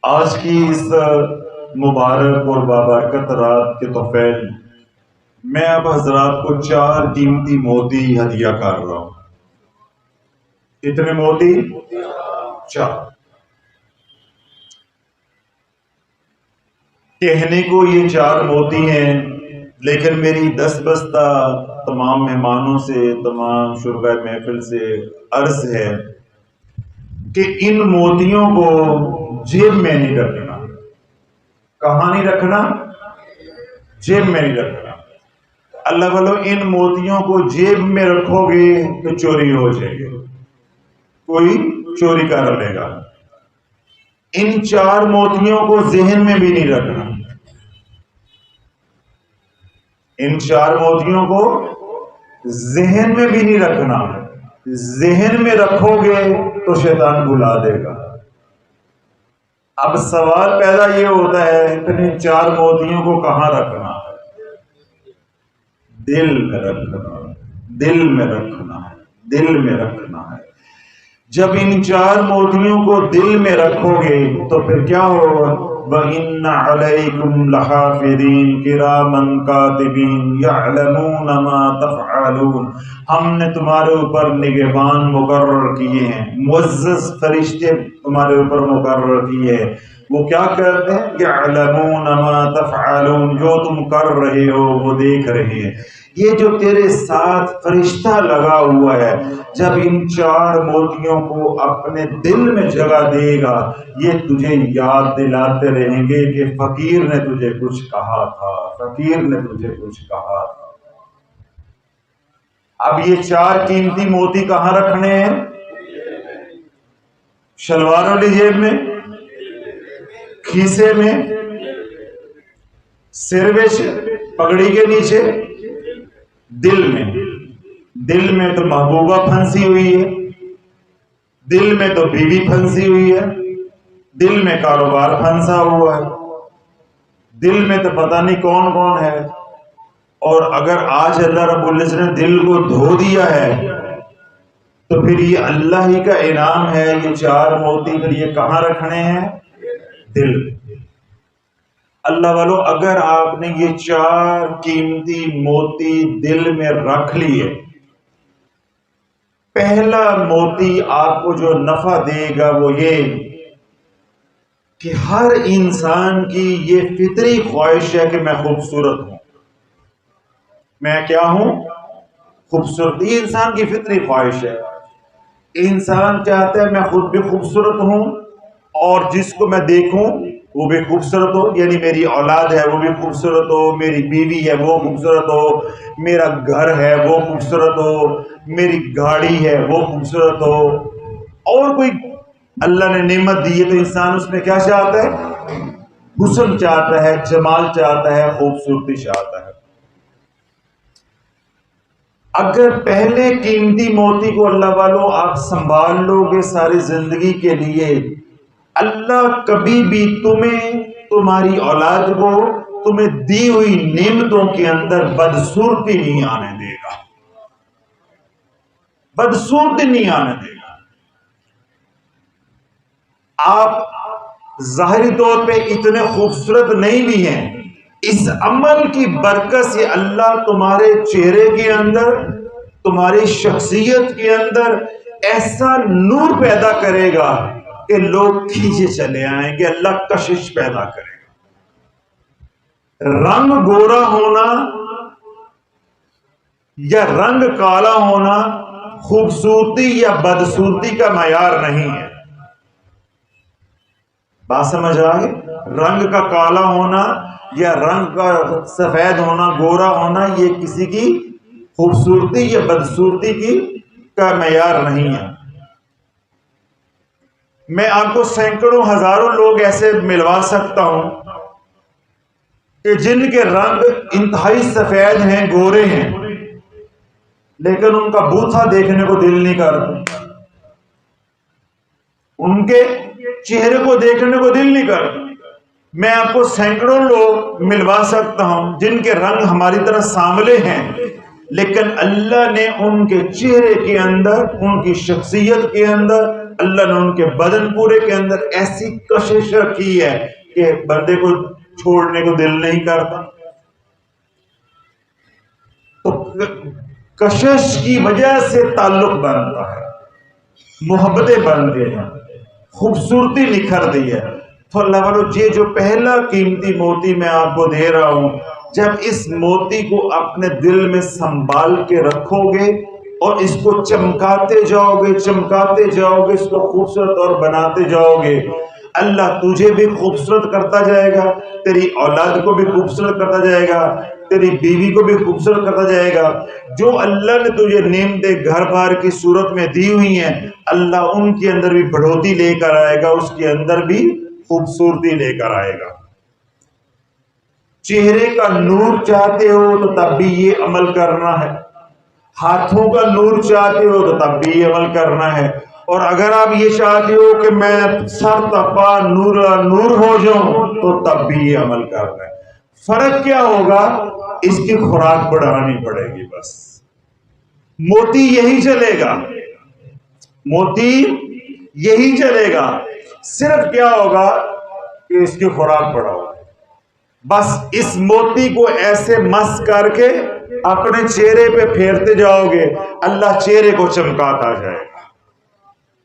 آج کی اس مبارک اور بابرکت رات کے طفیل میں اب حضرات کو 4 قیمتی موتی ہدیہ کر رہا ہوں۔ کتنے موتی؟ 4۔ کہنے کو یہ 4 موتی ہیں، لیکن میری دست بستہ تمام مہمانوں سے، تمام شرکائے محفل سے عرض ہے کہ ان موتیوں کو جیب میں نہیں رکھنا۔ کہاں نہیں رکھنا؟ جیب میں نہیں رکھنا۔ اللہ والو، ان موتیوں کو جیب میں رکھو گے تو چوری ہو جائے گی، کوئی چوری کر لے گا۔ ان 4 موتیوں کو ذہن میں بھی نہیں رکھنا۔ ان 4 موتیوں کو ذہن میں بھی نہیں رکھنا۔ ذہن میں رکھو گے تو شیطان بھلا دے گا۔ اب سوال پیدا یہ ہوتا ہے کہ ان 4 موتیوں کو کہاں رکھنا ہے؟ دل میں رکھنا ہے، دل میں رکھنا ہے، دل میں رکھنا ہے۔ جب ان 4 موتیوں کو دل میں رکھو گے تو پھر کیا ہوگا؟ وَإِنَّ عَلَيْكُمْ لَحَافِظِينَ كِرَامًا كَاتِبِينَ يَعْلَمُونَ مَا تَفْعَلُونَ۔ ہم نے تمہارے اوپر نگہبان مقرر کیے ہیں، معزز فرشتے تمہارے اوپر مقرر کیے ہیں۔ وہ کیا کرتے ہیں؟ يَعْلَمُونَ مَا تَفْعَلُونَ، جو تم کر رہے ہو وہ دیکھ رہے ہیں۔ یہ جو تیرے ساتھ فرشتہ لگا ہوا ہے، جب ان 4 موتیوں کو اپنے دل میں جگہ دے گا، یہ تجھے یاد دلاتے رہیں گے کہ فقیر نے تجھے کچھ کہا تھا، فقیر نے تجھے کچھ کہا تھا۔ اب یہ 4 قیمتی موتی کہاں رکھنے ہیں؟ شلوار والی جیب میں، کھیسے میں، سر وچ، پگڑی کے نیچے، دل میں۔ دل میں تو محبوبہ پھنسی ہوئی ہے، دل میں تو بیوی پھنسی ہوئی ہے، دل میں کاروبار پھنسا ہوا ہے، دل میں تو پتہ نہیں کون کون ہے۔ اور اگر آج اللہ رب العزت نے دل کو دھو دیا ہے تو پھر یہ اللہ ہی کا انعام ہے۔ یہ 4 موتی پھر یہ کہاں رکھنے ہیں؟ دل۔ اللہ والو، اگر آپ نے یہ 4 قیمتی موتی دل میں رکھ لیے، پہلا موتی آپ کو جو نفع دے گا وہ یہ کہ ہر انسان کی یہ فطری خواہش ہے کہ میں خوبصورت ہوں۔ میں کیا ہوں؟ خوبصورت۔ یہ انسان کی فطری خواہش ہے۔ انسان چاہتا ہے میں خود بھی خوبصورت ہوں اور جس کو میں دیکھوں وہ بھی خوبصورت ہو، یعنی میری اولاد ہے وہ بھی خوبصورت ہو، میری بیوی ہے وہ خوبصورت ہو، میرا گھر ہے وہ خوبصورت ہو، میری گاڑی ہے وہ خوبصورت ہو، اور کوئی اللہ نے نعمت دی ہے تو انسان اس میں کیا چاہتا ہے؟ حسن چاہتا ہے، جمال چاہتا ہے، خوبصورتی چاہتا ہے۔ اگر پہلے قیمتی موتی کو اللہ والوں آپ سنبھال لو گے ساری زندگی کے لیے، اللہ کبھی بھی تمہیں، تمہاری اولاد کو، تمہیں دی ہوئی نعمتوں کے اندر بدصورتی نہیں آنے دے گا، بدصورتی نہیں آنے دے گا۔ آپ ظاہری طور پہ اتنے خوبصورت نہیں بھی ہیں، اس عمل کی برکت سے اللہ تمہارے چہرے کے اندر، تمہاری شخصیت کے اندر ایسا نور پیدا کرے گا کہ لوگ کھینچے چلے آئیں گے، اللہ کشش پیدا کرے گا۔ رنگ گورا ہونا یا رنگ کالا ہونا خوبصورتی یا بدصورتی کا معیار نہیں ہے۔ بات سمجھ آئے؟ رنگ کا کالا ہونا یا رنگ کا سفید ہونا، گورا ہونا، یہ کسی کی خوبصورتی یا بدصورتی کی کا معیار نہیں ہے۔ میں آپ کو سینکڑوں ہزاروں لوگ ایسے ملوا سکتا ہوں کہ جن کے رنگ انتہائی سفید ہیں، گورے ہیں، لیکن ان کا بوتھا دیکھنے کو دل نہیں کرتا، ان کے چہرے کو دیکھنے کو دل نہیں کرتا۔ میں آپ کو سینکڑوں لوگ ملوا سکتا ہوں جن کے رنگ ہماری طرح سانولے ہیں، لیکن اللہ نے ان کے چہرے کے اندر، ان کی شخصیت کے اندر اللہ نے ان کے بدن پورے کے اندر ایسی کشش کی ہے کہ بندے کو چھوڑنے کو دل نہیں کرتا. تو کشش کی وجہ سے تعلق بنتا ہے، محبتیں بنتی ہیں، خوبصورتی نکھرتی ہے. تو اللہ والو یہ جو پہلا قیمتی موتی میں آپ کو دے رہا ہوں، جب اس موتی کو اپنے دل میں سنبھال کے رکھو گے اور اس کو چمکاتے جاؤ گے، چمکاتے جاؤ گے، اس کو خوبصورت اور بناتے جاؤ گے، اللہ تجھے بھی خوبصورت کرتا جائے گا، تیری اولاد کو بھی خوبصورت کرتا جائے گا، تیری بیوی کو بھی خوبصورت کرتا جائے گا. جو اللہ نے تجھے نعمتیں گھر بار کی صورت میں دی ہوئی ہیں، اللہ ان کے اندر بھی بڑھوتی لے کر آئے گا، اس کے اندر بھی خوبصورتی لے کر آئے گا. چہرے کا نور چاہتے ہو تو تب بھی یہ عمل کرنا ہے، ہاتھوں کا نور چاہتے ہو تو تب بھی یہ عمل کرنا ہے، اور اگر آپ یہ چاہتے ہو کہ میں سر تپا نور ہو جاؤں تو تب بھی یہ عمل کرنا ہے. فرق کیا ہوگا؟ اس کی خوراک بڑھانی پڑے گی. بس موتی یہی چلے گا، موتی یہی چلے گا، صرف کیا ہوگا کہ اس کی خوراک بڑھاؤ. بس اس موتی کو ایسے مس کر کے اپنے چہرے پہ پھیرتے جاؤ گے، اللہ چہرے کو چمکاتا جائے گا،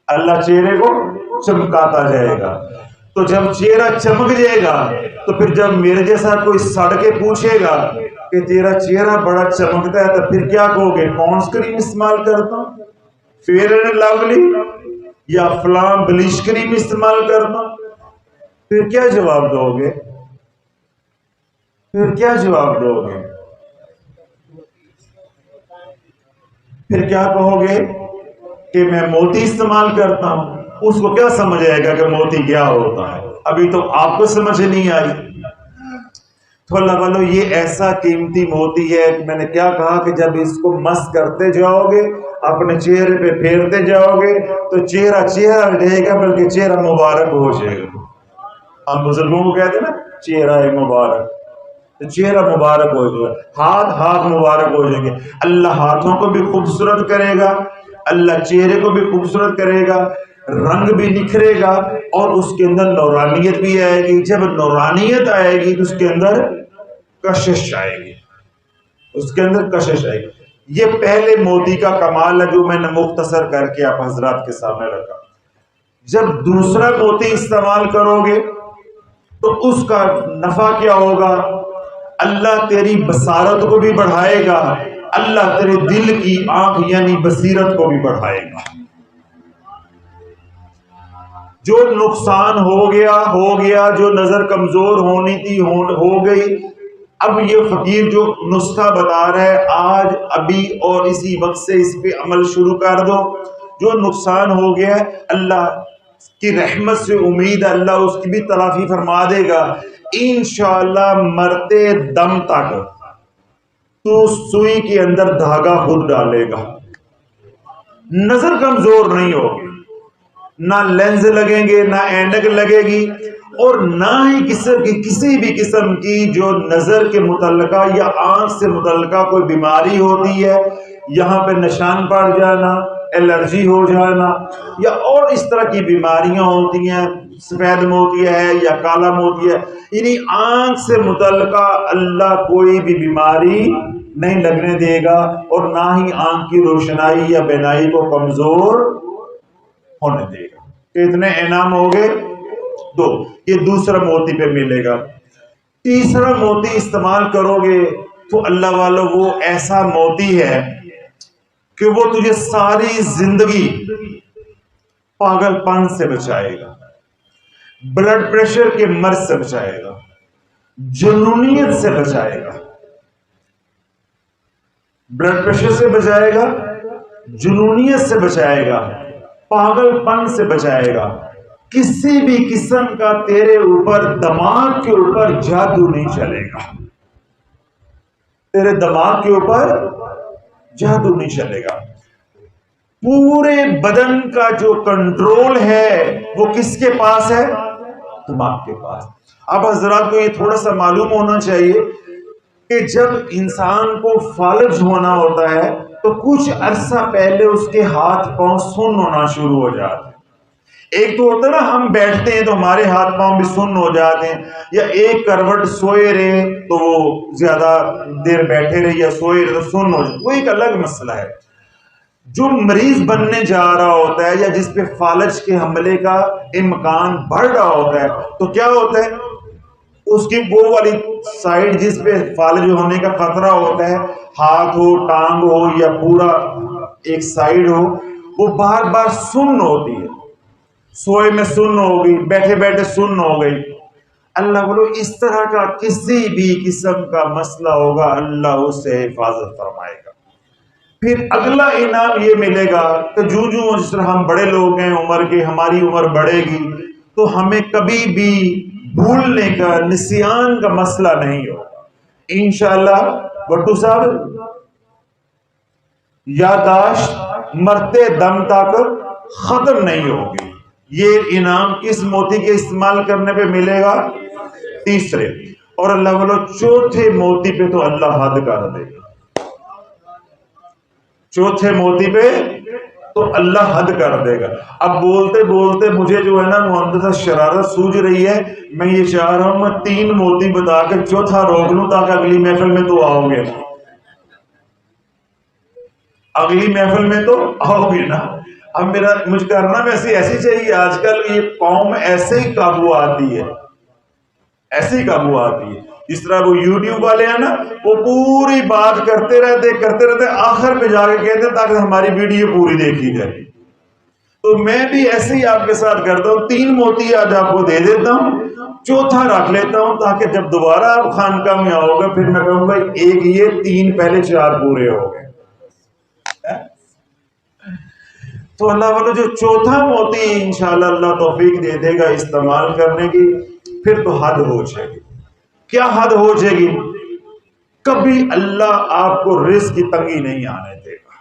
اللہ چہرے کو چمکاتا جائے گا. تو جب چہرہ چمک جائے گا تو پھر جب میرے جیسا کوئی سڑ کے پوچھے گا کہ تیرا چہرہ بڑا چمکتا ہے، تو پھر کیا کہو گے؟ کون سی کریم استعمال کرتا ہوں؟ فیئر اینڈ لولی یا فلاں بلیچ کریم استعمال کرتا ہوں؟ پھر کیا جواب دو گے؟ پھر کیا جواب دو گے؟ پھر کیا کہو گے کہ میں موتی استعمال کرتا ہوں؟ اس کو کیا سمجھ آئے گا کہ موتی کیا ہوتا ہے؟ ابھی تو آپ کو سمجھ نہیں آئی. تو اللہ والو یہ ایسا قیمتی موتی ہے کہ میں نے کیا کہا کہ جب اس کو مس کرتے جاؤ گے، اپنے چہرے پہ پھیرتے جاؤ گے تو چہرہ چہرہ رہے گا، بلکہ چہرہ مبارک ہو جائے گا. ہم بزرگوں کو کہتے ہیں نا چہرہ مبارک، تو چہرہ مبارک ہو جائے گا، ہاتھ مبارک ہو جائیں گے. اللہ ہاتھوں کو بھی خوبصورت کرے گا، اللہ چہرے کو بھی خوبصورت کرے گا، رنگ بھی نکھرے گا، اور اس کے اندر نورانیت بھی آئے گی. جب نورانیت آئے گی تو اس کے اندر کشش آئے گی، اس کے اندر کشش آئے گی. یہ پہلے موتی کا کمال ہے جو میں نے مختصر کر کے آپ حضرات کے سامنے رکھا. جب دوسرا موتی استعمال کرو گے تو اس کا نفع کیا ہوگا؟ اللہ تیری بصارت کو بھی بڑھائے گا، اللہ تیرے دل کی آنکھ یعنی بصیرت کو بھی بڑھائے گا. جو نقصان ہو گیا، جو نظر کمزور ہونی تھی ہو گئی. اب یہ فقیر جو نسخہ بتا رہا ہے آج ابھی اور اسی وقت سے اس پہ عمل شروع کر دو. جو نقصان ہو گیا اللہ کی رحمت سے امید ہے اللہ اس کی بھی تلافی فرما دے گا انشاءاللہ. مرتے دم تک تو سوئی کے اندر دھاگا خود ڈالے گا، نظر کمزور نہیں ہوگی، نہ لینز لگیں گے، نہ اینک لگے گی، اور نہ ہی کسی بھی قسم کی جو نظر کے متعلقہ یا آنکھ سے متعلقہ کوئی بیماری ہوتی ہے، یہاں پہ نشان پڑ جانا، الرجی ہو جانا، یا اور اس طرح کی بیماریاں ہوتی ہیں، سفید موتی ہے یا کالا موتی ہے، یعنی آنکھ سے متعلقہ اللہ کوئی بھی بیماری نہیں لگنے دے گا، اور نہ ہی آنکھ کی روشنائی یا بینائی کو کمزور ہونے دے گا. کتنے انعام ہو گئے؟ 2. یہ دوسرا موتی پہ ملے گا. تیسرا موتی استعمال کرو گے تو اللہ والو وہ ایسا موتی ہے کہ وہ تجھے ساری زندگی پاگل پن سے بچائے گا، بلڈ پریشر کے مرض سے بچائے گا، جنونیت سے بچائے گا. بلڈ پریشر سے بچائے گا، جنونیت سے بچائے گا، پاگل پن سے بچائے گا. کسی بھی قسم کا تیرے اوپر دماغ کے اوپر جادو نہیں چلے گا، تیرے دماغ کے اوپر جادو نہیں چلے گا. پورے بدن کا جو کنٹرول ہے وہ کس کے پاس ہے؟ دماغ کے پاس. اب حضرات کو یہ تھوڑا سا معلوم ہونا چاہیے کہ جب انسان کو فالج ہونا ہوتا ہے تو کچھ عرصہ پہلے اس کے ہاتھ پاؤں سن ہونا شروع ہو جاتے ہیں. ایک تو ہوتا ہے نا ہم بیٹھتے ہیں تو ہمارے ہاتھ پاؤں بھی سن ہو جاتے ہیں، یا ایک کروٹ سوئے رہے تو وہ زیادہ دیر بیٹھے رہے یا سوئے رہے تو سن ہو جائے، وہ ایک الگ مسئلہ ہے۔ جو مریض بننے جا رہا ہوتا ہے یا جس پہ فالج کے حملے کا امکان بڑھ رہا ہوتا ہے تو کیا ہوتا ہے، اس کی وہ والی سائڈ جس پہ فالج ہونے کا خطرہ ہوتا ہے، ہاتھ ہو، ٹانگ ہو یا پورا ایک سائڈ ہو، وہ بار بار سن ہوتی ہے، سوئے میں سن ہو گئی، بیٹھے بیٹھے سن ہو گئی۔ اللہ بولو اس طرح کا کسی بھی قسم کا مسئلہ ہوگا اللہ اس سے حفاظت فرمائے گا۔ پھر اگلا انعام یہ ملے گا کہ جو جس طرح ہم بڑے لوگ ہیں عمر کے، ہماری عمر بڑھے گی تو ہمیں کبھی بھی بھولنے کا، نسیان کا مسئلہ نہیں ہوگا انشاءاللہ۔ بٹو صاحب، یادداشت مرتے دم تک ختم نہیں ہوگی۔ یہ انعام کس موتی کے استعمال کرنے پہ ملے گا؟ تیسرے، اور اللہ بولو چوتھے موتی پہ تو اللہ حد کر دے گا۔ چوتھے موتی پہ تو اللہ حد کر دے گا۔ اب بولتے بولتے مجھے جو ہے نا محمد شرارت سوج رہی ہے، میں یہ چاہ رہا ہوں میں 3 موتی بتا کے چوتھا روک لوں تاکہ اگلی محفل میں تو آؤ گے، اگلی محفل میں تو آؤ گے نا۔ اب مجھ کرنا ویسے ایسی چاہیے، آج کل یہ قوم ایسے ہی قابو آتی ہے، ایسے ہی قابو آتی ہے۔ اس طرح وہ یوٹیوب والے ہیں نا، وہ پوری بات کرتے رہتے آخر پہ جا کے کہتے ہیں تاکہ ہماری ویڈیو پوری دیکھی جائے۔ تو میں بھی ایسے ہی آپ کے ساتھ کرتا ہوں، 3 موتی آج آپ کو دے دیتا ہوں، چوتھا رکھ لیتا ہوں تاکہ جب دوبارہ آپ خانقاہ میں آؤ گے پھر میں کہوں گا ایک یہ 3 پہلے 4 پورے ہو گئے۔ تو اللہ والوں جو چوتھا موتی انشاءاللہ اللہ توفیق دے دے گا استعمال کرنے کی، پھر تو حد ہو جائے گی۔ کیا حد ہو جائے گی؟ کبھی اللہ آپ کو رزق کی تنگی نہیں آنے دے گا۔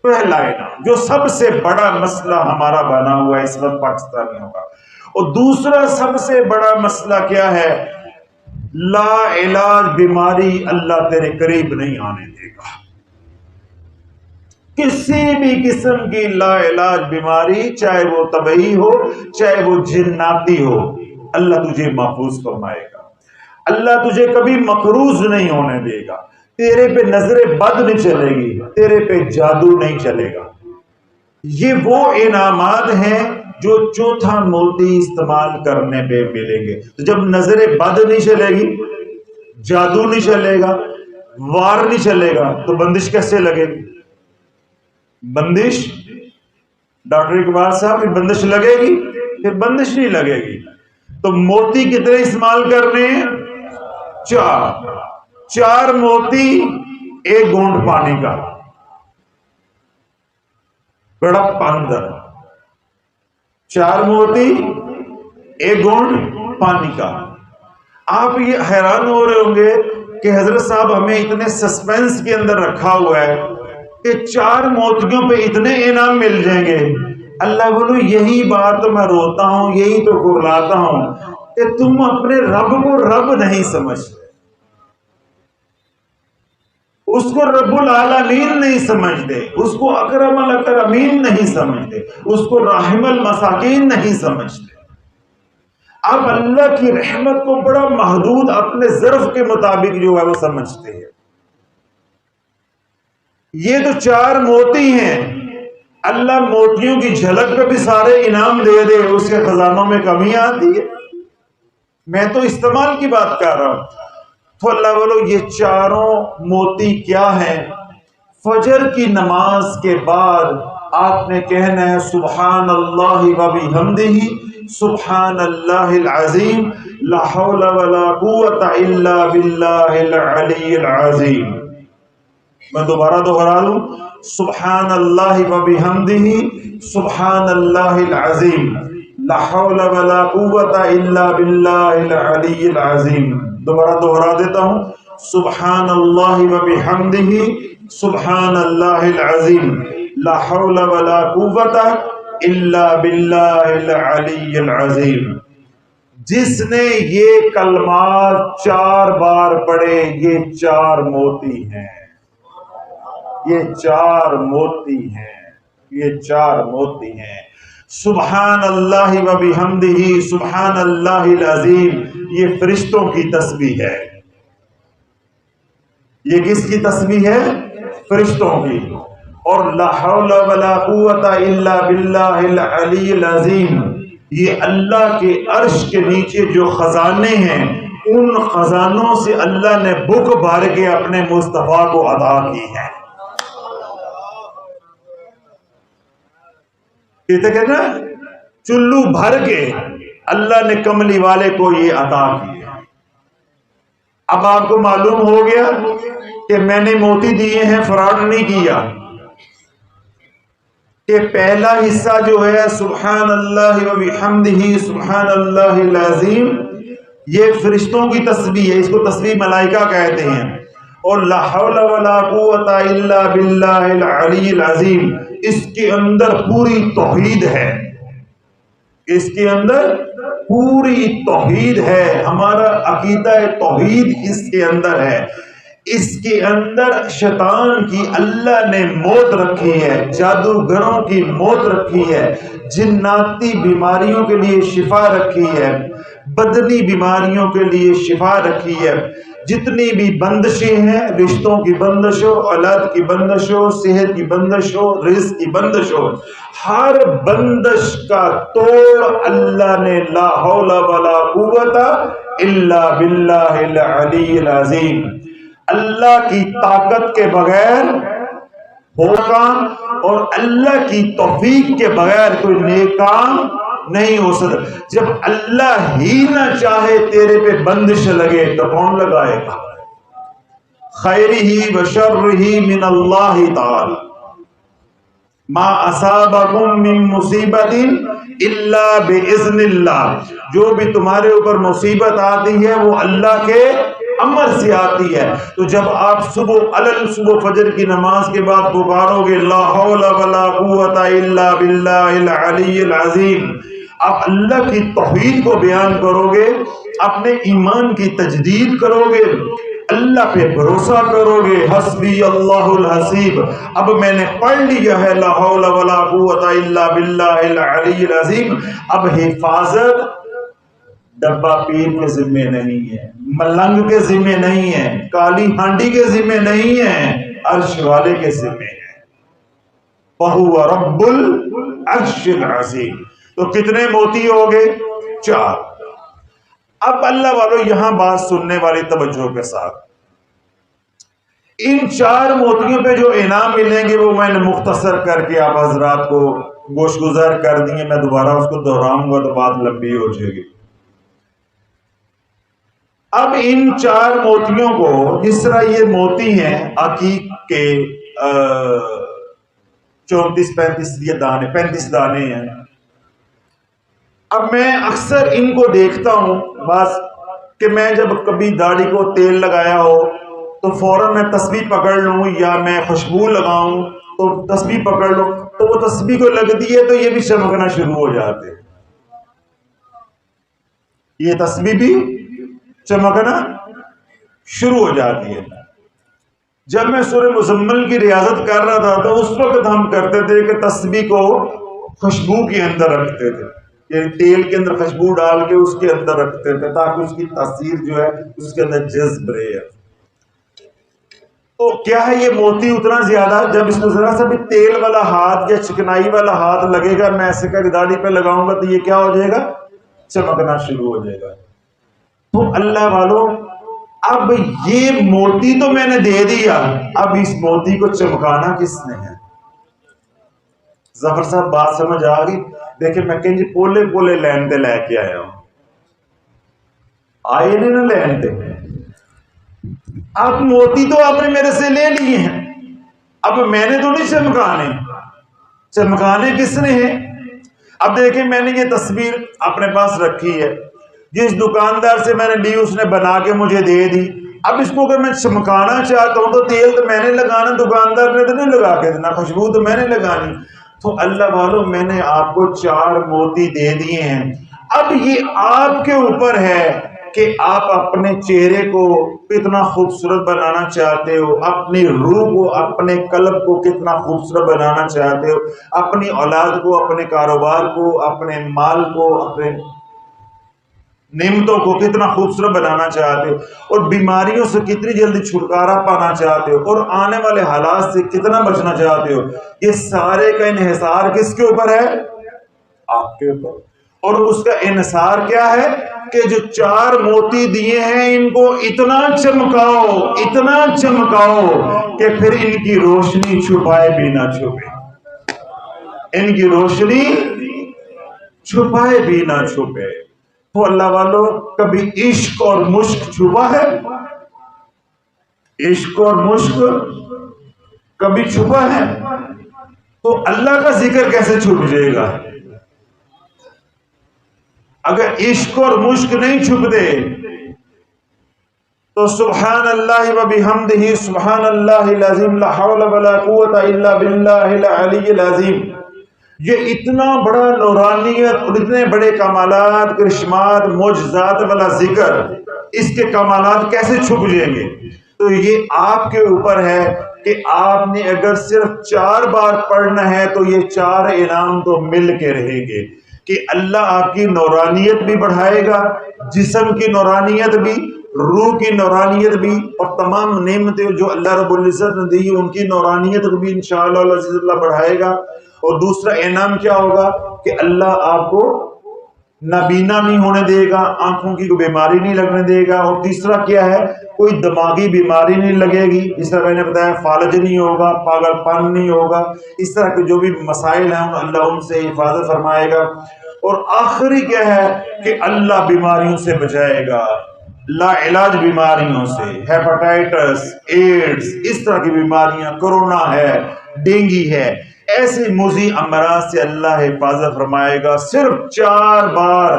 پہلا انعام جو سب سے بڑا مسئلہ ہمارا بنا ہوا ہے اس وقت پاکستانیوں کا، اور دوسرا سب سے بڑا مسئلہ کیا ہے؟ لا علاج بیماری اللہ تیرے قریب نہیں آنے دے گا۔ کسی بھی قسم کی لا علاج بیماری، چاہے وہ طبعی ہو چاہے وہ جناتی ہو، اللہ تجھے محفوظ فرمائے گا۔ اللہ تجھے کبھی مقروض نہیں ہونے دے گا، تیرے پہ نظر بد نہیں چلے گی، تیرے پہ جادو نہیں چلے گا۔ یہ وہ انعامات ہیں جو چوتھا موتی استعمال کرنے پہ ملیں گے۔ تو جب نظر بد نہیں چلے گی، جادو نہیں چلے گا، وار نہیں چلے گا، تو بندش کیسے لگے گی؟ بندش، ڈاکٹر اقبال صاحب، پھر بندش لگے گی؟ پھر بندش نہیں لگے گی۔ تو موتی کتنے استعمال کرنے ہیں؟ 4 موتی 1 گھونٹ پانی کا، بڑا اندر 4 موتی 1 گھونٹ پانی کا۔ آپ یہ حیران ہو رہے ہوں گے کہ حضرت صاحب ہمیں اتنے سسپینس کے اندر رکھا ہوا ہے کہ 4 موتیوں پہ اتنے انعام مل جائیں گے۔ اللہ بولو یہی بات تو میں روتا ہوں، یہی تو کرلاتا ہوں کہ تم اپنے رب کو رب نہیں سمجھتے، اس کو رب العالمین نہیں سمجھتے، اس کو اکرم الاکرمین نہیں سمجھتے، اس کو راحم المساکین نہیں سمجھتے۔ اب اللہ کی رحمت کو بڑا محدود اپنے ظرف کے مطابق جو ہے وہ سمجھتے ہیں۔ یہ تو 4 موتی ہیں، اللہ موتیوں کی جھلک پہ بھی سارے انعام دے دے، اس کے خزانوں میں کمی آتی ہے۔ میں تو استعمال کی بات کر رہا ہوں۔ تو اللہ بولو یہ 4 موتی کیا ہیں؟ فجر کی نماز کے بعد آپ نے کہنا ہے سبحان اللہ و بحمدہ سبحان اللہ العظیم لا حول ولا قوت الا باللہ العلی العظیم۔ میں دوبارہ دوہرا دوں، سبحان اللہ و بحمدہ سبحان اللہ العظیم لا حول ولا قوت الا باللہ العلی العظیم۔ دوبارہ دوہرا دیتا ہوں، سبحان اللہ و بحمدہ سبحان اللہ العظیم لا حول ولا قوت الا باللہ العلی العظیم۔ جس نے یہ کلمات 4 بار پڑھے، یہ 4 موتی ہیں، یہ 4 موتی ہیں، یہ 4 موتی ہیں۔ سبحان اللہ و بحمدہ سبحان اللہ العظیم، یہ فرشتوں کی تسبیح ہے۔ یہ کس کی تسبیح ہے؟ فرشتوں کی۔ اور لا حول ولا قوت الا باللہ العلی العظیم، یہ اللہ کے عرش کے نیچے جو خزانے ہیں، ان خزانوں سے اللہ نے بک بھر کے اپنے مصطفیٰ کو عطا کی ہے۔ کہتے کہ نا چلو بھر کے اللہ نے کملی والے کو یہ عطا کی ہے۔ اب آپ کو معلوم ہو گیا کہ میں نے موتی دیے ہیں، فراڈ نہیں کیا، کہ پہلا حصہ جو ہے سبحان اللہ و بحمدہ سبحان اللہ العظیم، یہ فرشتوں کی تسبیح ہے، اس کو تسبیح ملائکہ کہتے ہیں۔ اور لا حول ولا قوت الا باللہ العلی العظیم، اس کے اندر پوری توحید ہے، اس کے اندر پوری توحید ہے، ہمارا عقیدہ توحید اس کے اندر ہے۔ اس کے اندر شیطان کی اللہ نے موت رکھی ہے، جادوگروں کی موت رکھی ہے، جناتی بیماریوں کے لیے شفا رکھی ہے، بدنی بیماریوں کے لیے شفا رکھی ہے، جتنی بھی بندشیں ہیں، رشتوں کی بندش ہو، اولاد کی بندش ہو، صحت کی بندش ہو، رزق کی بندش ہو، ہر بندش کا توڑ اللہ نے لا حول ولا قوت الا باللہ العلی العظیم، اللہ کی طاقت کے بغیر ہو کام، اور اللہ کی توفیق کے بغیر کوئی نیک کام نہیں ہو سکتا۔ جب اللہ ہی نہ چاہے تیرے پہ بندش لگے تو کون لگائے گا؟ خیرہ و شرہ من اللہ تعالی، ما اصابکم من مصیبت الا باذن اللہ، جو بھی تمہارے اوپر مصیبت آتی ہے وہ اللہ کے امر سے آتی ہے۔ تو جب آپ صبح فجر کی نماز کے بعد پکارو گے لا حول ولا قوت الا باللہ العلی العظیم، آپ اللہ کی توحید کو بیان کرو گے، اپنے ایمان کی تجدید کرو گے، اللہ پہ بھروسہ کرو گے، حسبی اللہ الحسیب، اب میں نے پڑھ لیا ہے لا حول ولا قوت الا باللہ العلی العظیم، اب حفاظت ڈبہ پیر کے ذمے نہیں ہے، ملنگ کے ذمے نہیں ہے، کالی ہانڈی کے ذمے نہیں ہے، عرش والے کے ذمے ہے۔ وَهُوَ رَبُّ الْعَرْشِ الْعَظِيمِ۔ تو کتنے موتی ہو گئے؟ 4۔ اب اللہ والوں یہاں بات سننے والی توجہ کے ساتھ، ان 4 موتیوں پہ جو انعام ملیں گے وہ میں نے مختصر کر کے آپ حضرات کو گوش گزار کر دیے، میں دوبارہ اس کو دہراؤں گا تو بات لمبی ہو جائے گی۔ اب ان 4 موتیوں کو، جس طرح یہ موتی ہیں عقیق کے 35 دانے ہیں، اب میں اکثر ان کو دیکھتا ہوں بس کہ میں جب کبھی داڑھی کو تیل لگایا ہو تو فوراً میں تسبیح پکڑ لوں، یا میں خوشبو لگاؤں تو تسبیح پکڑ لوں، تو وہ تسبیح کو لگتی ہے تو یہ بھی چمکنا شروع ہو جاتے ہیں، یہ تسبیح بھی چمکنا شروع ہو جاتی ہے۔ جب میں سورہ مزمل کی ریاضت کر رہا تھا تو اس وقت ہم کرتے تھے کہ تسبیح کو خوشبو کے اندر رکھتے تھے، یعنی تیل کے اندر خوشبو ڈال کے اس کے اندر رکھتے تھے تاکہ اس کی تاثیر جو ہے اس کے اندر جذب رہے۔ تو کیا ہے یہ موتی اتنا زیادہ، جب اس کو ذرا سا بھی تیل والا ہاتھ یا چکنائی والا ہاتھ لگے گا، میں ایسے کر کے داڑھی پہ لگاؤں گا تو یہ کیا ہو جائے گا؟ چمکنا شروع ہو جائے گا۔ تو اللہ والوں، اب یہ موتی تو میں نے دے دیا، اب اس موتی کو چمکانا کس نے ہے؟ ظفر صاحب بات سمجھ آ گئی؟ دیکھیں میں کہیں جی پولے پولے لین تے لے کے آیا ہوں، آئے نہیں نا لین تے، اب موتی تو آپ نے میرے سے لے لیے ہیں، اب میں نے تو نہیں چمکانے، چمکانے کس نے ہیں؟ اب دیکھیں میں نے یہ تصویر اپنے پاس رکھی ہے، جس دکاندار سے میں نے لی اس نے بنا کے مجھے دے دی، اب اس کو اگر میں چمکانا چاہتا ہوں تو تیل تو میں نے لگانا، دکاندار نے تو نہیں لگا کے دینا، خوشبو تو میں نے لگانی۔ تو اللہ والوں میں نے آپ کو 4 موتی دے دیے ہیں، اب یہ آپ کے اوپر ہے کہ آپ اپنے چہرے کو کتنا خوبصورت بنانا چاہتے ہو، اپنی روح کو، اپنے قلب کو کتنا خوبصورت بنانا چاہتے ہو، اپنی اولاد کو، اپنے کاروبار کو، اپنے مال کو، اپنے نعمتوں کو کتنا خوبصورت بنانا چاہتے ہو، اور بیماریوں سے کتنی جلدی چھٹکارا پانا چاہتے ہو، اور آنے والے حالات سے کتنا بچنا چاہتے ہو، یہ سارے کا انحصار کس کے اوپر ہے؟ آپ کے اوپر۔ اور اس کا انحصار کیا ہے کہ جو 4 موتی دیے ہیں ان کو اتنا چمکاؤ، اتنا چمکاؤ کہ پھر ان کی روشنی چھپائے بھی نہ چھپے، ان کی روشنی چھپائے بھی نہ چھپے۔ تو اللہ والو، کبھی عشق اور مشق چھپا ہے؟ عشق اور مشق کبھی چھپا ہے؟ تو اللہ کا ذکر کیسے چھپ جائے گا؟ اگر عشق اور مشق نہیں چھپتے تو سبحان اللہ و بحمدہ سبحان اللہ العظیم لا حول ولا قوت الا باللہ العلی العظیم، یہ اتنا بڑا نورانیت اور اتنے بڑے کمالات، کرشمات، معجزات والا ذکر، اس کے کمالات کیسے چھپ جائیں گے؟ تو یہ آپ کے اوپر ہے کہ آپ نے اگر صرف 4 بار پڑھنا ہے تو یہ 4 انعام تو مل کے رہیں گے کہ اللہ آپ کی نورانیت بھی بڑھائے گا، جسم کی نورانیت بھی، روح کی نورانیت بھی، اور تمام نعمتیں جو اللہ رب العزت نے دی ان کی نورانیت بھی انشاءاللہ العزیز اللہ بڑھائے گا۔ اور دوسرا انعام کیا ہوگا کہ اللہ آپ کو نابینا نہیں ہونے دے گا، آنکھوں کی کوئی بیماری نہیں لگنے دے گا، اور تیسرا کیا ہے، کوئی دماغی بیماری نہیں لگے گی، جس طرح میں نے بتایا فالج نہیں ہوگا، پاگل پن نہیں ہوگا، اس طرح کے جو بھی مسائل ہیں اللہ ان سے حفاظت فرمائے گا۔ اور آخری کیا ہے کہ اللہ بیماریوں سے بچائے گا، لا علاج بیماریوں سے، ہیپاٹائٹس، ایڈز، اس طرح کی بیماریاں، کرونا ہے، ڈینگی ہے، ایسے موذی امراض سے اللہ حفاظت فرمائے گا۔ صرف 4 بار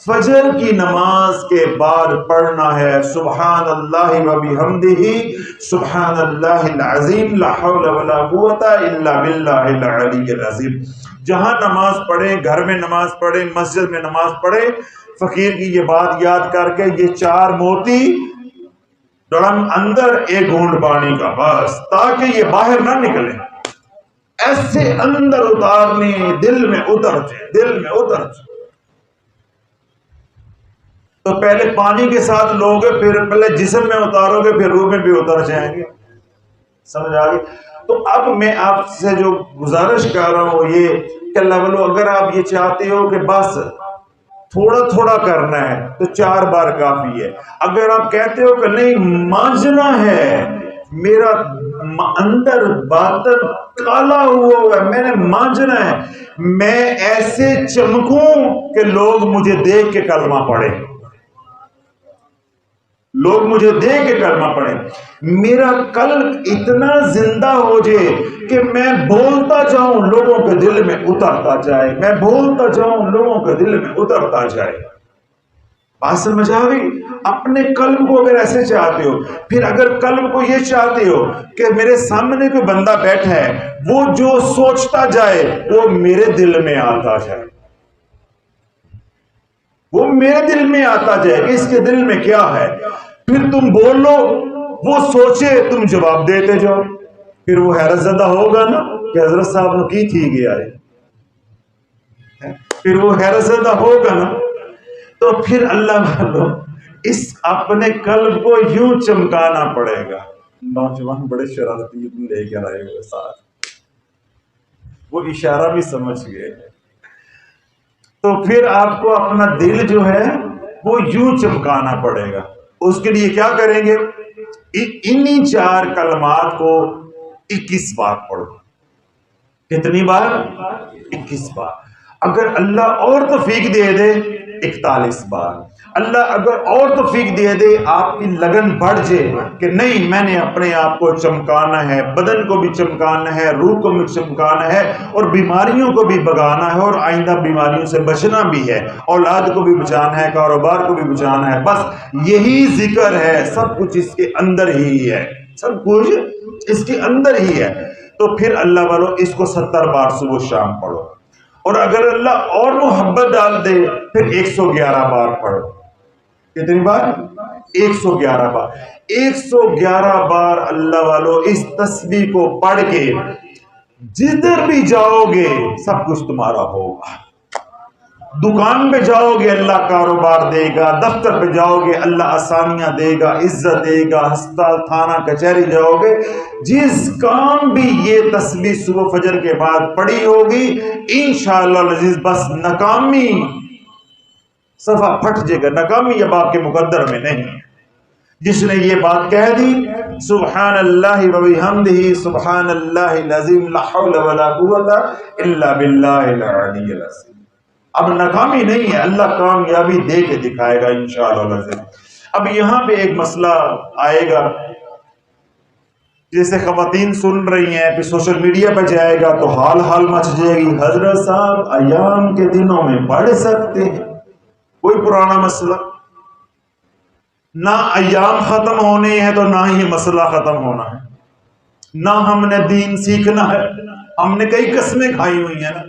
فجر کی نماز کے بعد پڑھنا ہے سبحان اللہ و بحمدہ سبحان اللہ العظیم لا حول ولا قوت الا باللہ العلی العظیم۔ جہاں نماز پڑھیں، گھر میں نماز پڑھیں، مسجد میں نماز پڑھیں، فقیر کی یہ بات یاد کر کے یہ 4 موتی ڈرم اندر، 1 گھونٹ پانی کا، بس، تاکہ یہ باہر نہ نکلے، ایسے اندر اتارنے، دل میں اتر جائے، دل میں اتر جائے۔ تو پہلے پانی کے ساتھ لوگے، پھر پہلے جسم میں اتارو گے، پھر روح میں بھی اتر جائیں گے، سمجھ آگئی؟ تو اب میں آپ سے جو گزارش کر رہا ہوں یہ کہ اللہ والو، اگر آپ یہ چاہتے ہو کہ بس تھوڑا تھوڑا کرنا ہے تو 4 بار کافی ہے۔ اگر آپ کہتے ہو کہ نہیں مانجنا ہے، میرا اندر باطن کالا ہوا ہے، میں نے مانجنا ہے، میں ایسے چمکوں کہ لوگ مجھے دیکھ کے کلمہ پڑھیں، لوگ مجھے دیکھ کے کلمہ پڑھیں، میرا قلب اتنا زندہ ہو جائے کہ میں بولتا جاؤں لوگوں کے دل میں اترتا جائے، میں بولتا جاؤں لوگوں کے دل میں اترتا جائے۔ بات سمجھ آ گئی؟ اپنے قلب کو اگر ایسے چاہتے ہو، پھر اگر قلب کو یہ چاہتے ہو کہ میرے سامنے کوئی بندہ بیٹھا ہے، وہ جو سوچتا جائے وہ میرے دل میں آتا جائے، وہ میرے دل میں آتا جائے کہ اس کے دل میں کیا ہے، پھر تم بولو، وہ سوچے، تم جواب دیتے جاؤ، پھر وہ حیرت زدہ ہوگا نا کہ حضرت صاحب نے کی تھی گیا ہے، پھر وہ حیرت زدہ ہوگا نا۔ تو پھر اللہ والو اس اپنے قلب کو یوں چمکانا پڑے گا۔ نوجوان بڑے شرارتی لے کے آئے ہوئے ساتھ، وہ اشارہ بھی سمجھ گئے، تو پھر آپ کو اپنا دل جو ہے وہ یوں چمکانا پڑے گا۔ اس کے لیے کیا کریں گے؟ انہی 4 کلمات کو 21 بار پڑھو۔ کتنی بار؟ 21 بار۔ اگر اللہ اور توفیق دے دے 41 بار۔ اللہ اگر اور توفیق دے دے، آپ کی لگن بڑھ جائے کہ نہیں میں نے اپنے آپ کو چمکانا ہے، بدن کو بھی چمکانا ہے، روح کو بھی چمکانا ہے، اور بیماریوں کو بھی بھگانا ہے، اور آئندہ بیماریوں سے بچنا بھی ہے، اولاد کو بھی بچانا ہے، کاروبار کو بھی بچانا ہے، بس یہی ذکر ہے، سب کچھ اس کے اندر ہی ہے، سب کچھ اس کے اندر ہی ہے۔ تو پھر اللہ والو اس کو 70 بار صبح شام پڑھو، اور اگر اللہ اور محبت ڈال دے پھر 111 بار پڑھو، کتنی بار؟ 111 بار. 111 بار اللہ والو اس تسبیح کو پڑھ کے جدھر بھی جاؤ گے سب کچھ تمہارا ہوگا. دکان پہ جاؤ گے اللہ کاروبار دے گا، دفتر پہ جاؤ گے اللہ آسانیاں دے گا، عزت دے گا، ہسپتال تھانہ کچہری جاؤ گے، جس کام بھی یہ تسبیح صبح فجر کے بعد پڑی ہوگی انشاءاللہ العزیز بس ناکامی صفحہ پھٹ جائے گا. ناکامی اب آپ کے مقدر میں نہیں. جس نے یہ بات کہہ دی سبحان اللہ و بحمدہ سبحان اللہ العظیم لا حول ولا قوت الا باللہ العلی العظیم، اب ناکامی نہیں ہے، اللہ کامیابی دے کے دکھائے گا انشاءاللہ. اب یہاں پہ ایک مسئلہ آئے گا، جیسے خواتین سن رہی ہیں، پھر سوشل میڈیا پہ جائے گا تو حال مچ جائے گی، حضرت صاحب ایام کے دنوں میں پڑھ سکتے ہیں. کوئی پرانا مسئلہ نہ، ایام ختم ہونے ہیں تو نہ ہی مسئلہ ختم ہونا ہے، نہ ہم نے دین سیکھنا ہے، ہم نے کئی قسمیں کھائی ہوئی ہیں نا.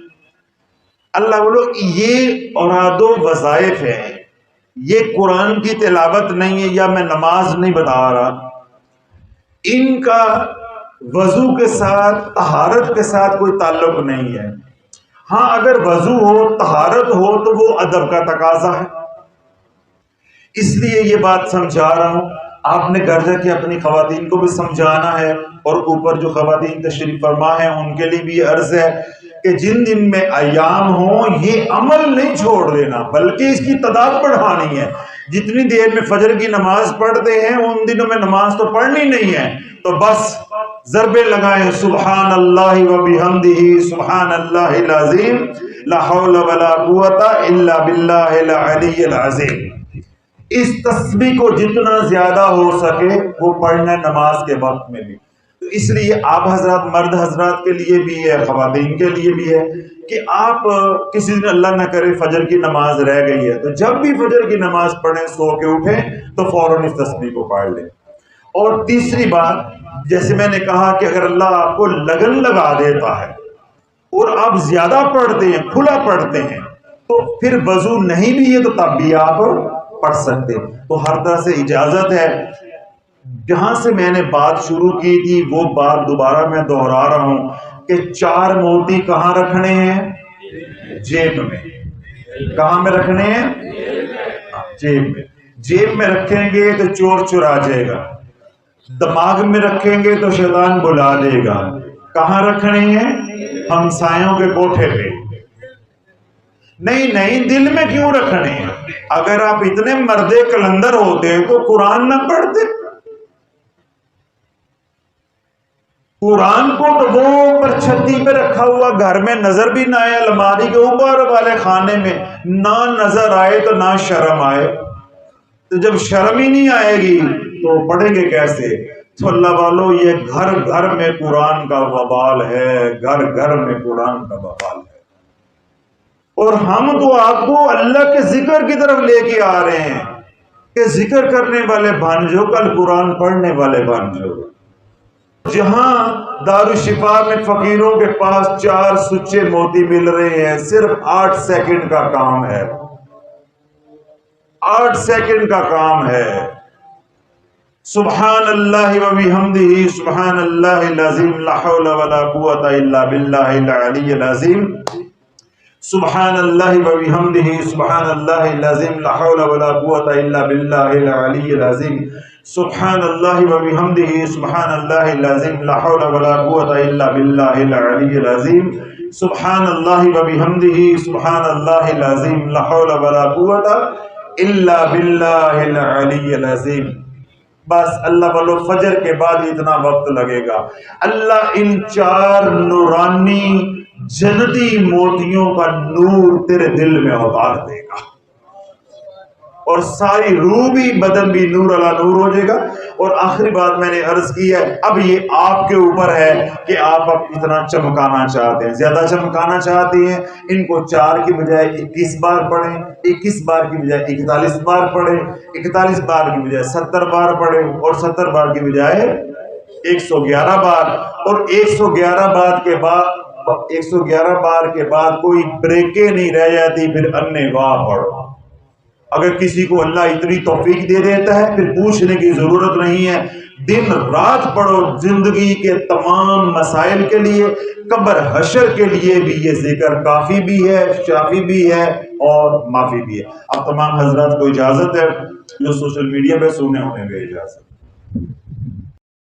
اللہ بولو یہ اوراد و وظائف ہیں، یہ قرآن کی تلاوت نہیں ہے یا میں نماز نہیں بتا رہا، ان کا وضو کے ساتھ طہارت کے ساتھ کوئی تعلق نہیں ہے. ہاں اگر وضو ہو طہارت ہو تو وہ ادب کا تقاضا ہے، اس لیے یہ بات سمجھا رہا ہوں. آپ نے گھر جا کے اپنی خواتین کو بھی سمجھانا ہے، اور اوپر جو خواتین تشریف فرما ہیں ان کے لیے بھی عرض ہے کہ جن دن میں ایام ہوں یہ عمل نہیں چھوڑ دینا بلکہ اس کی تعداد بڑھانی ہے. جتنی دیر میں فجر کی نماز پڑھتے ہیں ان دنوں میں نماز تو پڑھنی نہیں ہے، تو بس ضربے لگائیں سبحان اللہ و بحمدہ سبحان اللہ العظیم لا حول ولا قوت الا باللہ العلی العظیم. اس تسبیح کو جتنا زیادہ ہو سکے وہ پڑھنا نماز کے وقت میں بھی. تو اس لیے آپ حضرات، مرد حضرات کے لیے بھی ہے، خواتین کے لیے بھی ہے کہ آپ کسی دن اللہ نہ کرے فجر کی نماز رہ گئی ہے تو جب بھی فجر کی نماز پڑھیں سو کے اٹھیں تو فوراً اس تسبیح کو پڑھ لیں. اور تیسری بات، جیسے میں نے کہا کہ اگر اللہ آپ کو لگن لگا دیتا ہے اور آپ زیادہ پڑھتے ہیں، کھلا پڑھتے ہیں، تو پھر وضو نہیں بھی ہے تو تب بھی آپ پڑھ سکتے. تو ہر طرح سے اجازت ہے. جہاں سے میں نے بات شروع کی تھی وہ بات دوبارہ میں دہرا رہا ہوں کہ 4 موتی کہاں رکھنے ہیں؟ جیب میں. کہاں میں رکھنے ہیں؟ جیب میں. جیب میں رکھیں گے تو چور چرا جائے گا، دماغ میں رکھیں گے تو شیطان بلا دے گا. کہاں رکھنے ہیں؟ ہمسایوں کے کوٹھے پہ نہیں، دل میں کیوں رکھنے ہیں؟ اگر آپ اتنے مرد کلندر ہوتے تو قرآن نہ پڑھتے. قرآن کو تو وہ اوپر چھتی پہ رکھا ہوا گھر میں نظر بھی نہ آئے، الماری کے اوپر والے خانے میں نہ نظر آئے تو نہ شرم آئے. تو جب شرم ہی نہیں آئے گی تو پڑھیں گے کیسے؟ تو اللہ والو یہ گھر گھر میں قرآن کا وبال ہے، گھر گھر میں قرآن کا وبال ہے. اور ہم تو آپ کو اللہ کے ذکر کی طرف لے کے آ رہے ہیں کہ ذکر کرنے والے بن جاؤ، کل قرآن پڑھنے والے بن جاؤ. جہاں دارالشفا میں فقیروں کے پاس 4 سچے موتی مل رہے ہیں، صرف 8 سیکنڈ کا کام ہے، 8 سیکنڈ کا کام ہے. سبحان اللہ و بحمدہ سبحان اللہ العظیم لا حول ولا قوت الا باللہ العلی العظیم. سبحان اللہ و بحمدہ سبحان اللہ العظیم لا حول ولا قوت الا باللہ العلی العظیم. سبحان اللہ و بحمدہ سبحان اللہ العظیم لا حول ولا قوت الا باللہ العلی العظیم. سبحان اللہ و بحمدہ سبحان اللہ العظیم لا حول ولا قوت الا باللہ العلی العظیم. بس اللہ بولو فجر کے بعد اتنا وقت لگے گا، اللہ ان 4 نورانی جنتی موتیوں کا نور تیرے دل میں اتار دے گا، اور ساری روح بھی بدن بھی نور اللہ نور ہو جائے گا. اور آخری بات میں نے عرض کی ہے، اب یہ آپ کے اوپر ہے کہ آپ اب اتنا چمکانا چاہتے ہیں، زیادہ چمکانا چاہتے ہیں. ان کو 4 کی بجائے 21 بار پڑھیں، 21 بار کی بجائے 41 بار پڑھیں، 41 بار کی بجائے 70 بار پڑھیں، اور 70 بار کی بجائے 111 بار. اور 111 بار کے بعد 111 بار کے بعد کوئی بریکیں نہیں رہ جاتی، پھر انے واہ پڑھو. اگر کسی کو اللہ اتنی توفیق دے دیتا ہے پھر پوچھنے کی ضرورت نہیں ہے، دن رات پڑھو زندگی کے تمام مسائل کے لیے، قبر حشر کے لیے بھی یہ ذکر کافی بھی ہے، شافی بھی ہے اور معافی بھی ہے۔ اب تمام حضرات کو اجازت ہے، جو سوشل میڈیا پہ سننے انہیں بھی اجازت۔